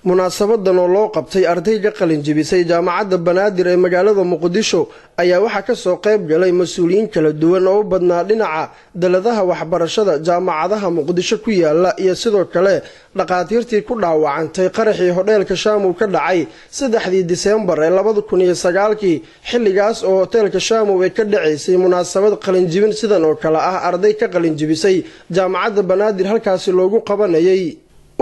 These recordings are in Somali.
munaasabadan oo loo qabtay arday ka qalin jebisay jaamacadda Banaadir ee magaalada Muqdisho ayaa waxa ka soo qayb galay mas'uuliyiin kala duwan oo badnaa dhinaca daladaha waxbarashada jaamacadaha Muqdisho ku yaala iyo sidoo kale dhaqaatiirtii ku dhaawacantay qaraxii hoteelka Shaamu ka dhacay 3 Diseembar 2009 xilligaas oo hoteelka Shaamu ay ka dhaceysay munaasabad qalin jebin sidan oo kale ah arday ka qalin jebisay jaamacadda Banaadir halkaas loogu qabanayay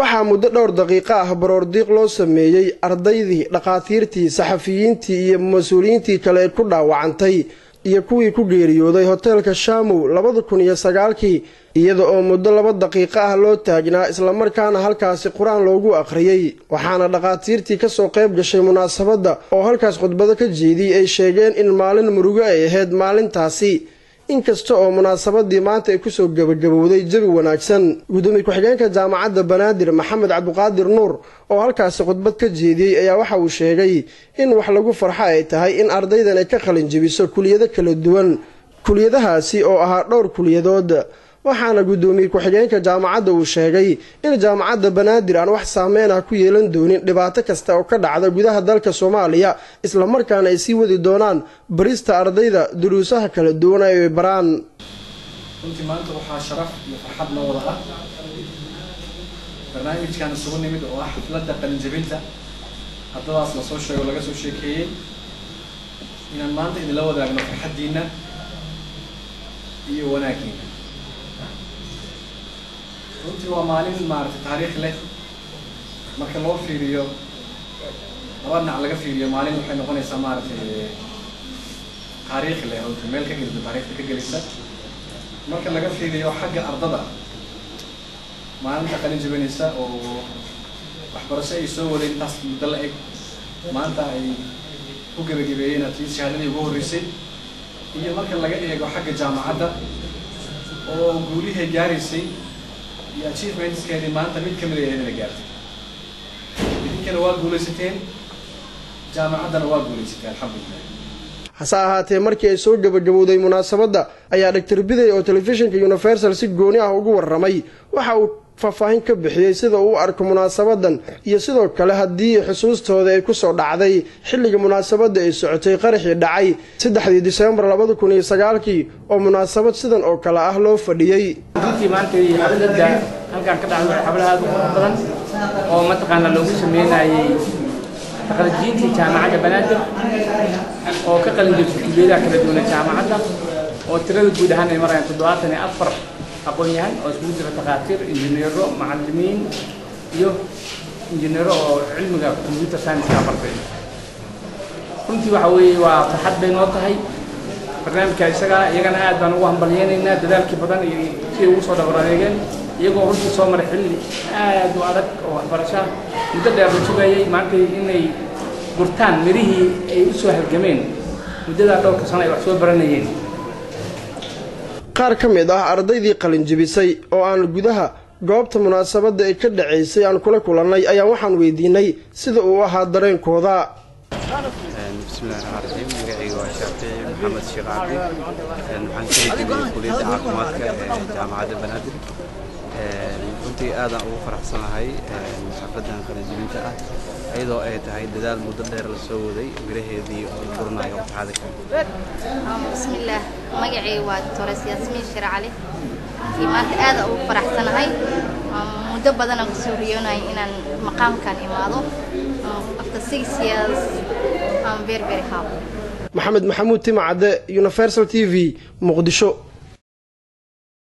waxaa muddo dhowr daqiiqo ah baroordiiq loo sameeyay ardaydii dhaqaatiirtii saxafiyiintii iyo mas'uuliyiintii kale ee ku dhaawacantay iyo kuwii ku geeriyooday hoteelka Shaamu 2009 iyada oo muddo 2 daqiiqo ah loo taagnaa isla markaana halkaas quraan loogu akhriyay waxaana dhaqaatiirtii ka soo qayb gashay munaasabada oo halkaas khudbado ka jeediyay ay sheegeen in maalin murugo ay ahayd maalintaasi inkasta oo munaasabadii maanta ay ku soo gabagabowday jawi wanaagsan gudoomiye ku-xigeenka jaamacadda Banaadir Maxamed Cabduqaadir Nuur oo halkaas khudbad ka jeediyay ayaa waxa uu sheegay in wax lagu farxo ay tahay in ardaydan ay ka qalin jebiso kuliyado kala duwan kuliyadahaasi oo ahaa dhowr kuliyadood waxaana gudoomiye ku-xigeenka jaamacadda uu sheegay in jaamacadda Banaadir aan wax saameyn ah ku yeelan doonin dhibaato kasta oo ka dhacda gudaha dalka Soomaaliya isla markaana ay sii wadi doonaan barista ardayda duruusaha kala duwan ay baraan runtii maanta waxaa sharaf iyo farxad noo wada ah barnaamijkan isugu nimid oo ah xafladda qalin jebinta haddadaas la soo sheego laga soo sheekeeyay inaan maanta idinla wadaagno farxaddiina iyo wanaagiina runtii waa maalin maaragtay taariikh leh marka loo fiiriyo laba dhinac laga fiiriyo maalin waxay noqonaysaa maaragtay taariikh leh oo meel ka gelisa taariikhda ka gelisa marka laga fiiriyo xagga ardada maalinta qalin jebinaysa oo waxbarasho ay soo wadeen intaas muddo la eg maanta ay ku gabagabeeyeen atii shahaadadii ugu horreysay iyo marka laga eego xagga jaamacadda oo guulihii gaaraysay iyo achievementskeedii maanta mid ka mid ah inay gaartay idinkana waa guulaysateen jaamacaddana waa guulaysatay alxamdulillah hase ahaatee markii ay soo gabagabowday munaasabadda ayaa Dr. Biday oo telefishinka Universal si gooni ah ugu warramay waxa uu faahfaahin ka bixiyay sida uu arko munaasabadan iyo sidoo kale hadii xusuustooda ay ku soo dhacday xilliga munaasabada ay socotay qaraxii dhacay 3 Diseembar 2009 oo munaasabad sidan oo kale ah loo fadhiyay runtii maanta xafladda halkaan ka dhacday xaflad aad u badan oo mataqaana loogu sameeyay taqalijintii jaamacadda Banaadir oo ka qalin jebisay kulliyadaha kala duwan jaamacadda oo tirada guud ahaan ay marayaan 74 aqoon-yahan oo isku jira dhaqaatiir injineero macallimiin iyo injineero oo cilmiga computer science ka bartay runtii waxa weeye waa farxad bay noo tahay barnaamijka isaga iyagana aad baan ugu hambalyeynaa dadaalkii badan iyo si uu soo dhawareegeen iyagoo runtii soo maray xilli aad u adag oo waxbarasho muddo dheer la sugayay maanta inay gurtaan mirihii ay u soo halgameen muddada dhowrka sano ay wax soo baranayeen qaar ka mid ah ardaydii qalin jebisay oo aan gudaha goobta munaasabada ay ka dhaceysay aan kula kulanay ayaa waxaan weydiinay sida uu ahaa dareenkooda bismillahirrahmanirrahiim magacayga waa Shaafici Maxamed Sheekh Cabdi waxaan ka jebiyay kulliyadda caafimaadka ee jaamacadda Banaadir runtii aad aan ugu faraxsanahay xafladan qalin jebinta ah ayadoo ay tahay dadaal muddo dheer la soo waday miraheedii oo furnayo waqtiga bismillah magacayga waa Dr. Yaasmiin Shir Cali maanta aad ugu faraxsanahay muddo badan aan soo riyoonay inaan maqaamkan imaado after 6 years I'm very happy Maxamed Maxamuud Timacade Universal TV Muqdisho